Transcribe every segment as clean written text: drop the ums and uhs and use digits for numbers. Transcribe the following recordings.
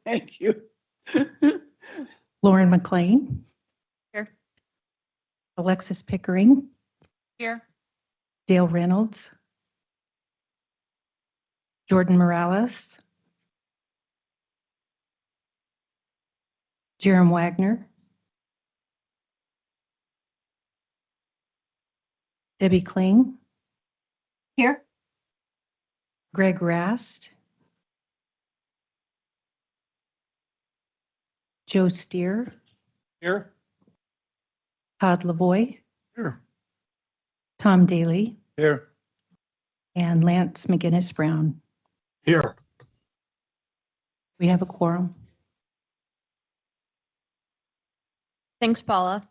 Thank you. Lauren McLean. Here. Alexis Pickering. Here. Dale Reynolds. Jordan Morales. Jerem Wagner. Debbie Kling. Here. Greg Rast. Joe Steer. Here. Todd Lavoy. Here. Tom Daly. Here. And Lance McGinnis Brown. Here. We have a quorum. Thanks, Paula.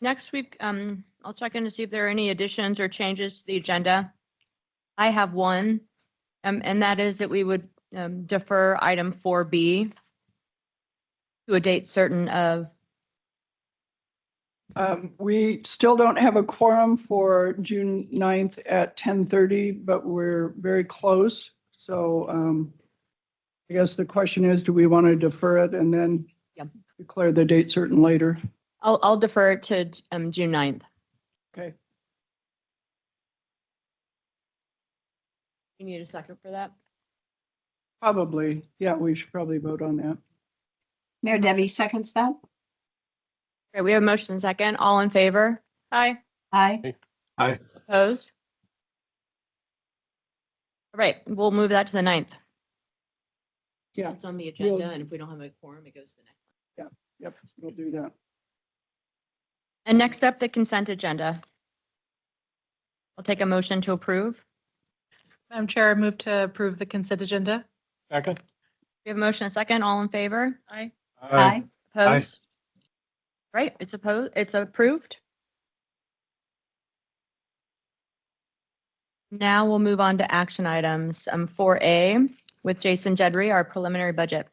Next week, I'll check in to see if there are any additions or changes to the agenda. I have one, and that is that we would defer item 4B to a date certain of. We still don't have a quorum for June 9th at 10:30, but we're very close. So I guess the question is, do we want to defer it and then declare the date certain later? I'll defer it to June 9th. Okay. You need a second for that? Probably. Yeah, we should probably vote on that. Mayor Debbie seconds that. Okay, we have a motion and second. All in favor? Aye. Aye. Aye. Opposed? All right, we'll move that to the 9th. Yeah. It's on the agenda, and if we don't have a quorum, it goes to the next one. Yep, we'll do that. And next up, the consent agenda. I'll take a motion to approve. Madam Chair, I move to approve the consent agenda. Second. We have a motion and second. All in favor? Aye. Aye. Opposed? Right, it's approved. Now we'll move on to action items. 4A with Jason Jedry, our preliminary budget.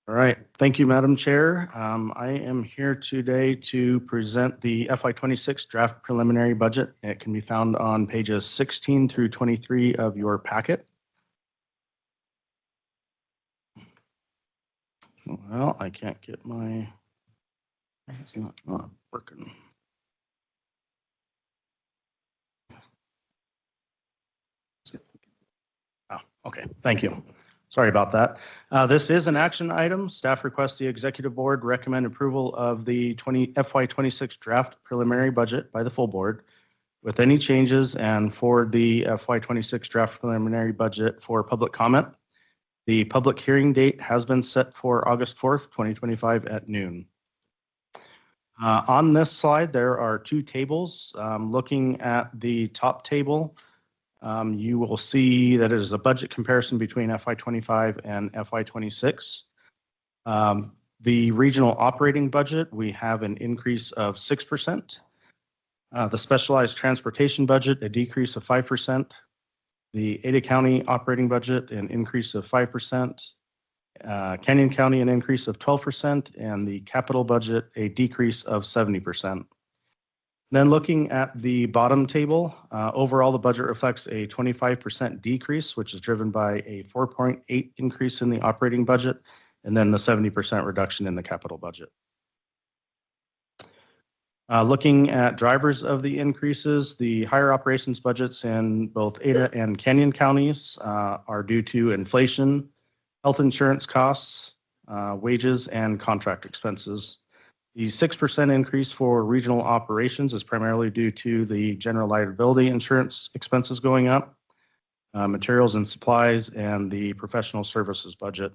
All right, thank you, Madam Chair. I am here today to present the FY26 draft preliminary budget. It can be found on pages 16 through 23 of your packet. Well, I can't get my, it's not working. Oh, okay, thank you. Sorry about that. This is an action item. Staff requests the executive board recommend approval of the FY26 draft preliminary budget by the full board with any changes and forward the FY26 draft preliminary budget for public comment. The public hearing date has been set for August 4th, 2025 at noon. On this slide, there are two tables. Looking at the top table, you will see that it is a budget comparison between FY25 and FY26. The regional operating budget, we have an increase of 6%. The specialized transportation budget, a decrease of 5%. The Ada County operating budget, an increase of 5%. Canyon County, an increase of 12%, and the capital budget, a decrease of 70%. Then looking at the bottom table, overall, the budget reflects a 25% decrease, which is driven by a 4.8 increase in the operating budget, and then the 70% reduction in the capital budget. Looking at drivers of the increases, the higher operations budgets in both Ada and Canyon counties are due to inflation, health insurance costs, wages, and contract expenses. The 6% increase for regional operations is primarily due to the general liability insurance expenses going up, materials and supplies, and the professional services budget.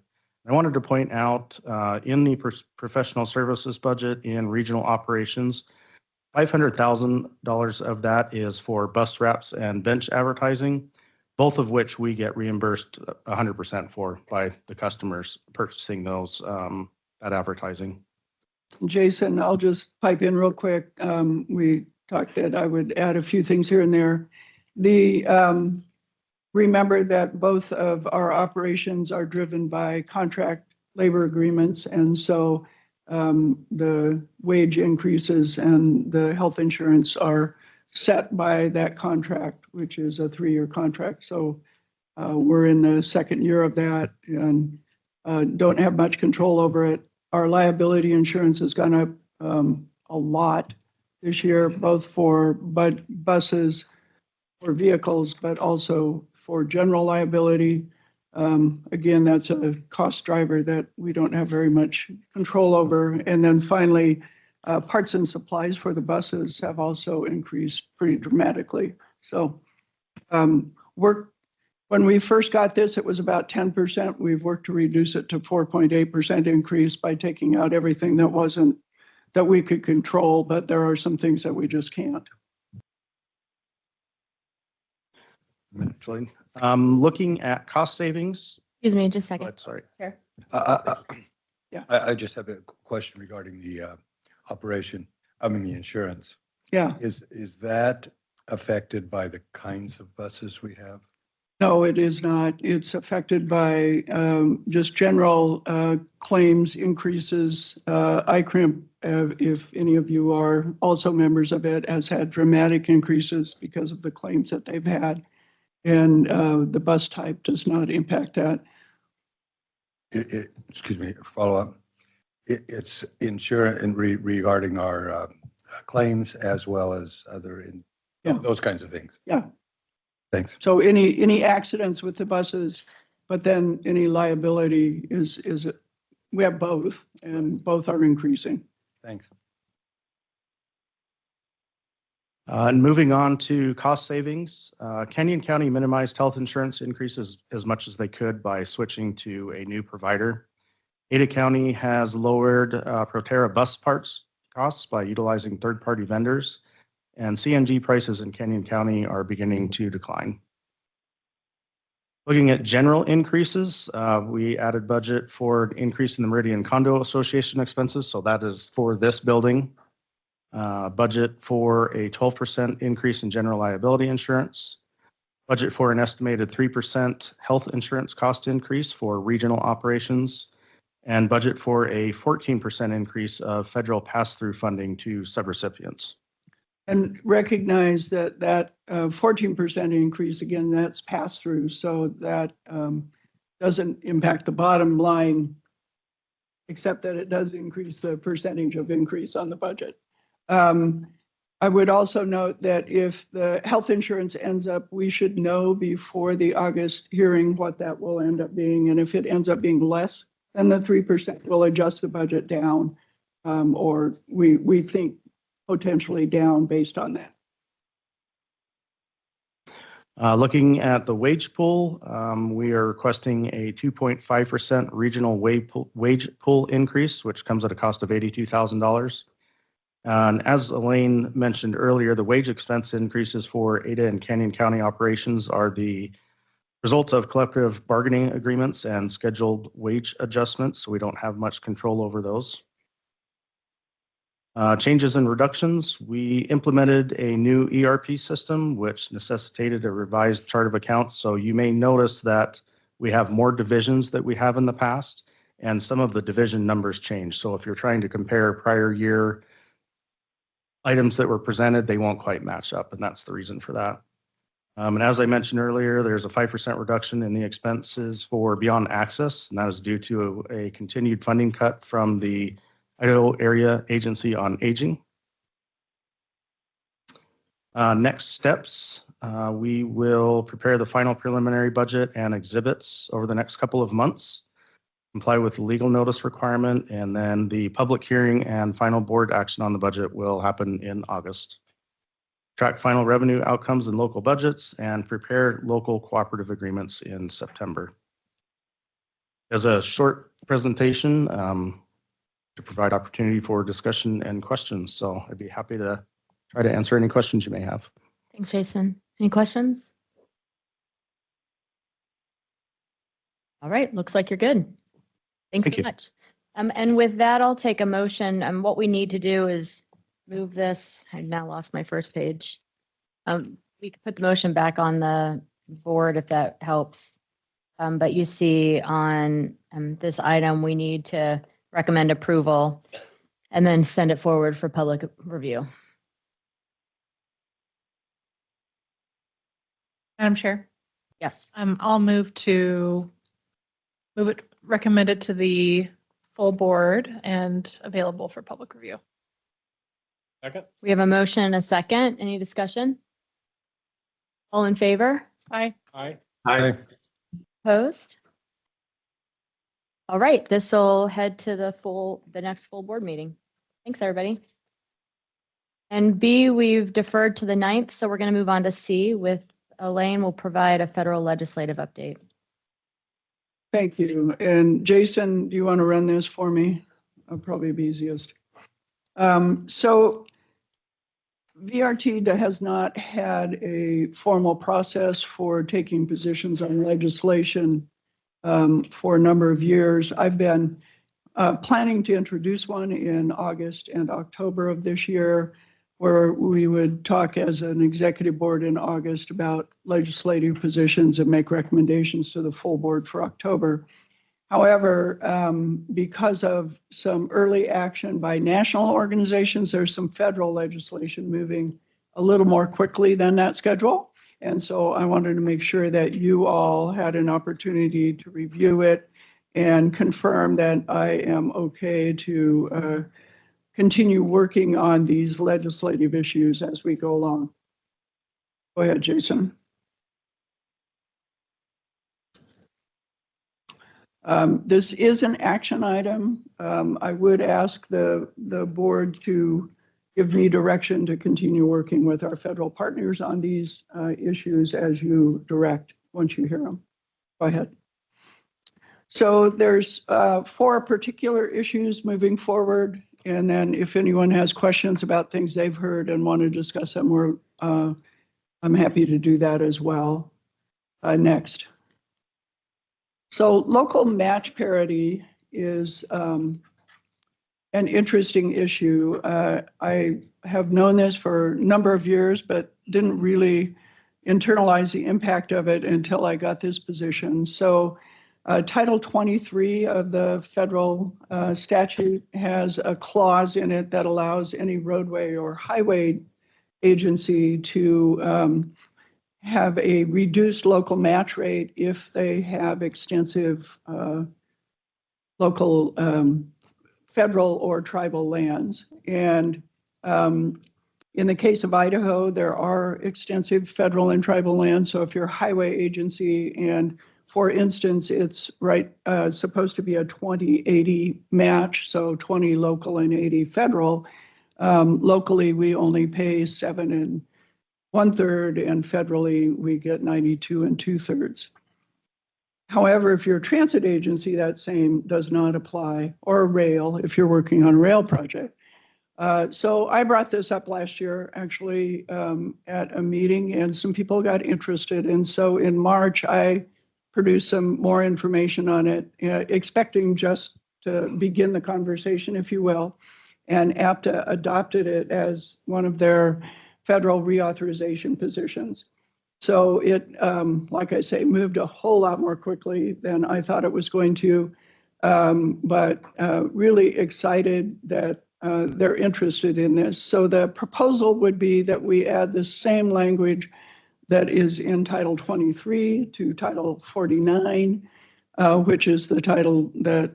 I wanted to point out in the professional services budget in regional operations, $500,000 of that is for bus wraps and bench advertising, both of which we get reimbursed 100% for by the customers purchasing those that advertising. Jason, I'll just pipe in real quick. We talked that I would add a few things here and there. Remember that both of our operations are driven by contract labor agreements. And so the wage increases and the health insurance are set by that contract, which is a 3-year contract. So we're in the 2nd year of that and don't have much control over it. Our liability insurance has gone up a lot this year, both for buses, for vehicles, but also for general liability. Again, that's a cost driver that we don't have very much control over. And then finally, parts and supplies for the buses have also increased pretty dramatically. So when we first got this, it was about 10%. We've worked to reduce it to 4.8% increase by taking out everything that we could control, but there are some things that we just can't. Actually, looking at cost savings. Excuse me, just a Go second. ahead, sorry. Yeah. I just have a question regarding the the insurance. Yeah, Is that affected by the kinds of buses we have? no, it is not. It's affected by just general claims increases. ICRIMP, if any of you are also members of it, has had dramatic increases because of the claims that they've had. And the bus type does not impact that. Excuse me, follow up. It's insurance and regarding our claims as well as those kinds of things. Yeah. Thanks. So any accidents with the buses, but then any liability we have both, and both are increasing. Thanks. And moving on to cost savings, Canyon County minimized health insurance increases as much as they could by switching to a new provider. Ada County has lowered Proterra bus parts costs by utilizing third-party vendors, and CNG prices in Canyon County are beginning to decline. Looking at general increases, we added budget for an increase in the Meridian Condo Association expenses, so that is for this building. Budget for a 12% increase in general liability insurance. Budget for an estimated 3% health insurance cost increase for regional operations. And budget for a 14% increase of federal pass-through funding to subrecipients. And recognize that 14% increase, again, that's pass-through, so that doesn't impact the bottom line, except that it does increase the percentage of increase on the budget. I would also note that if the health insurance ends up, we should know before the August hearing what that will end up being. And if it ends up being less than the 3%, we'll adjust the budget down, or we think potentially down based on that. Looking at the wage pool, we are requesting a 2.5% regional wage pool increase, which comes at a cost of $82,000. And as Elaine mentioned earlier, the wage expense increases for Ada and Canyon County operations are the result of collective bargaining agreements and scheduled wage adjustments. So we don't have much control over those. Changes and reductions. We implemented a new ERP system, which necessitated a revised chart of accounts. So you may notice that we have more divisions that we have in the past, and some of the division numbers change. So if you're trying to compare prior year items that were presented, they won't quite match up, and that's the reason for that. And as I mentioned earlier, there's a 5% reduction in the expenses for Beyond Access, and that is due to a continued funding cut from the Idaho Area Agency on Aging. Next steps, we will prepare the final preliminary budget and exhibits over the next couple of months, comply with the legal notice requirement, and then the public hearing and final board action on the budget will happen in August. Track final revenue outcomes in local budgets and prepare local cooperative agreements in September. As a short presentation to provide opportunity for discussion and questions. So I'd be happy to try to answer any questions you may have. Thanks, Jason. Any questions? All right, looks like you're good. Thanks Thank so you. much. And with that, I'll take a motion. What we need to do is move this. I now lost my first page. We could put the motion back on the board if that helps. But you see on this item, we need to recommend approval and then send it forward for public review. Madam Chair, Yes. I'll move it, recommend it to the full board and available for public review. Second? We have a motion and a second. Any discussion? All in favor? Aye. Aye. Aye. Opposed? All right, this will head to the next full board meeting. Thanks, everybody. And B, we've deferred to the 9th, so we're going to move on to C with Elaine will provide a federal legislative update. Thank you. And Jason, do you want to run this for me? I'll probably be easiest. So VRT has not had a formal process for taking positions on legislation for a number of years. I've been planning to introduce one in August and October of this year, where we would talk as an executive board in August about legislative positions and make recommendations to the full board for October. However, because of some early action by national organizations, there's some federal legislation moving a little more quickly than that schedule. And so I wanted to make sure that you all had an opportunity to review it and confirm that I am okay to continue working on these legislative issues as we go along. Go ahead, Jason. This is an action item. I would ask the board to give me direction to continue working with our federal partners on these issues as you direct once you hear them. Go ahead. So there's 4 particular issues moving forward. And then if anyone has questions about things they've heard and want to discuss them, I'm happy to do that as well. Next. So local match parity is an interesting issue. I have known this for a number of years, but didn't really internalize the impact of it until I got this position. So Title 23 of the federal statute has a clause in it that allows any roadway or highway agency to have a reduced local match rate if they have extensive local, federal or tribal lands. And in the case of Idaho, there are extensive federal and tribal lands. So if you're a highway agency and for instance, it's supposed to be a 20-80 match, so 20 local and 80 federal. Locally, we only pay 7 1/3, and federally, we get 92 2/3. However, if you're a transit agency, that same does not apply, or a rail, if you're working on a rail project. So I brought this up last year, actually, at a meeting, and some people got interested. And so in March, I produced some more information on it, expecting just to begin the conversation, if you will. And APTA adopted it as one of their federal reauthorization positions. So it, like I say, moved a whole lot more quickly than I thought it was going to, but really excited that they're interested in this. So the proposal would be that we add the same language that is in Title 23 to Title 49, which is the title that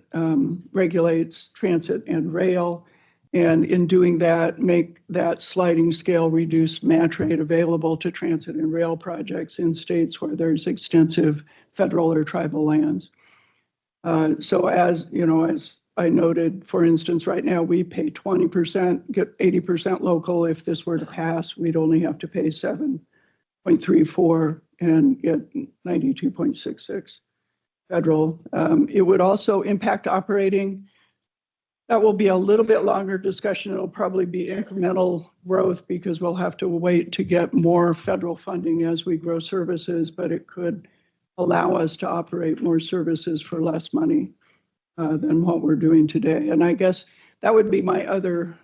regulates transit and rail. And in doing that, make that sliding scale reduced match rate available to transit and rail projects in states where there's extensive federal or tribal lands. So as you know, as I noted, for instance, right now we pay 20%, get 80% local. If this were to pass, we'd only have to pay 7.34 and get 92.66 federal. It would also impact operating. That will be a little bit longer discussion. It'll probably be incremental growth because we'll have to wait to get more federal funding as we grow services, but it could allow us to operate more services for less money. than what we're doing today. And I guess that would be my other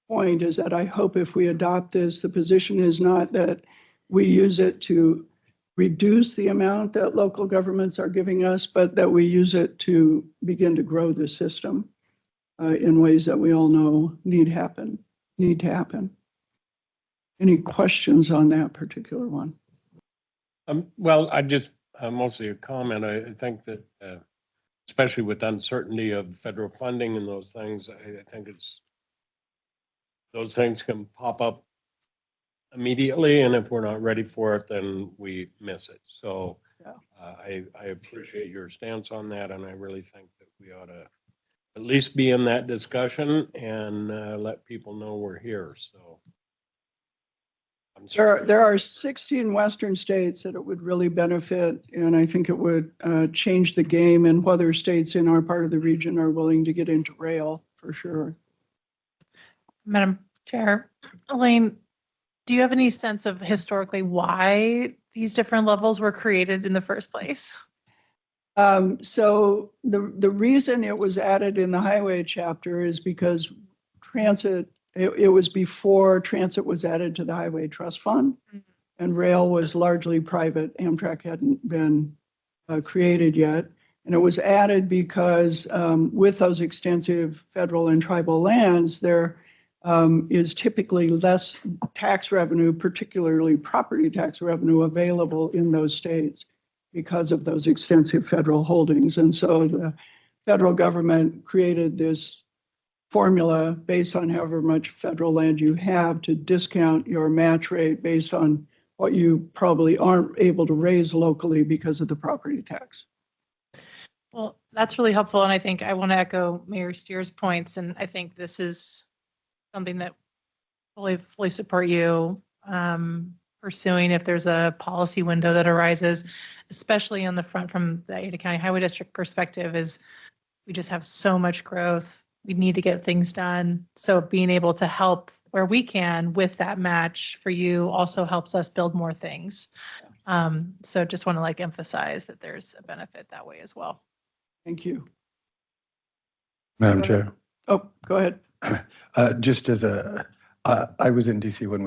point, is that I hope if we adopt this, the position is not that we use it to reduce the amount that local governments are giving us, but that we use it to begin to grow the system in ways that we all know need to happen. Any questions on that particular one? Well, I just, mostly a comment. I think that, especially with uncertainty of federal funding and those things, I think those things can pop up immediately, and if we're not ready for it, then we miss it. So Yeah. I appreciate your stance on that, and I really think that we ought to at least be in that discussion and let people know we're here. So I'm sorry. There are 16 Western states that it would really benefit, and I think it would change the game in whether states in our part of the region are willing to get into rail, for sure. Madam Chair, Elaine, do you have any sense of historically why these different levels were created in the first place? So the reason it was added in the highway chapter is because transit, it was before transit was added to the Highway Trust Fund, and rail was largely private. Amtrak hadn't been created yet. And it was added because with those extensive federal and tribal lands, there is typically less tax revenue, particularly property tax revenue, available in those states because of those extensive federal holdings. And so the federal government created this formula based on however much federal land you have to discount your match rate based on what you probably aren't able to raise locally because of the property tax. Well, that's really helpful. And I think I want to echo Mayor Steer's points. And I think this is something that fully support you pursuing if there's a policy window that arises, especially on the front from the Ada County Highway District perspective, is we just have so much growth. We need to get things done. So being able to help where we can with that match for you also helps us build more things. So just want to emphasize that there's a benefit that way as well. Thank you. Madam Go ahead. Chair, Oh, go ahead. just as I was in DC when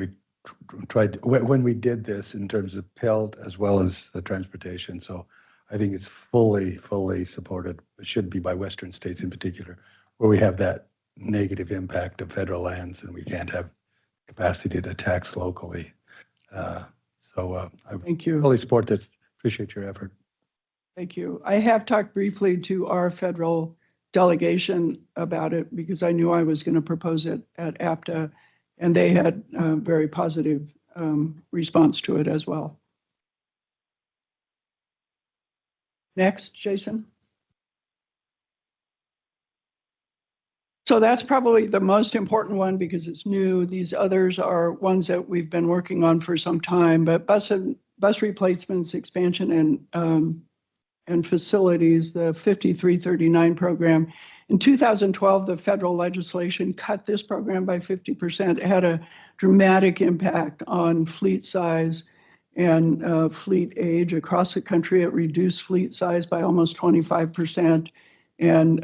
we did this in terms of PILT as well as the transportation. So I think it's fully supported. It should be by Western states in particular, where we have that negative impact of federal lands and we can't have capacity to tax locally. I Thank you. fully support this. Appreciate your effort. Thank you. I have talked briefly to our federal delegation about it because I knew I was going to propose it at APTA, and they had a very positive response to it as well. Next, Jason. So that's probably the most important one because it's new. These others are ones that we've been working on for some time, but bus replacements, expansion, and facilities, the 5339 program. In 2012, the federal legislation cut this program by 50%. It had a dramatic impact on fleet size and fleet age across the country. It reduced fleet size by almost 25%, and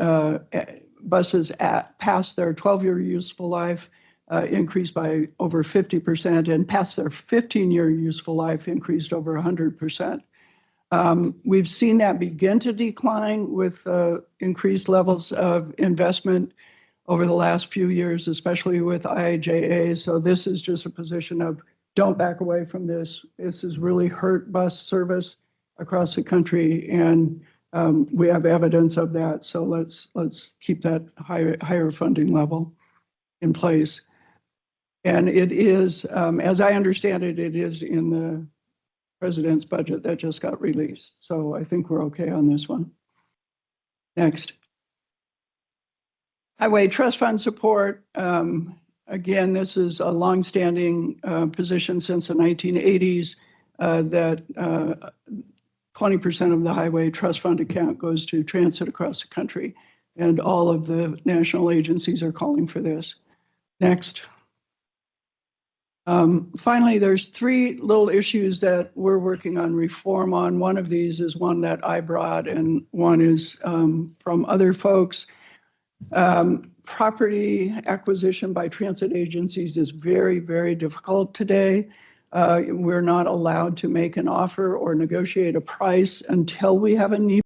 buses past their 12-year useful life increased by over 50%, and past their 15-year useful life increased over 100%. We've seen that begin to decline with increased levels of investment over the last few years, especially with IIJA. So this is just a position of don't back away from this. This has really hurt bus service across the country, and we have evidence of that. So let's keep that higher funding level in place. And it is, as I understand it, it is in the president's budget that just got released. So I think we're okay on this one. Next. Highway Trust Fund support. Again, this is a longstanding position since the 1980s that 20% of the Highway Trust Fund account goes to transit across the country. And all of the national agencies are calling for this. Next. Finally, there's three little issues that we're working on reform on. One of these is one that I brought, and one is from other folks. Property acquisition by transit agencies is very, very difficult today. We're not allowed to make an offer or negotiate a price until we have a need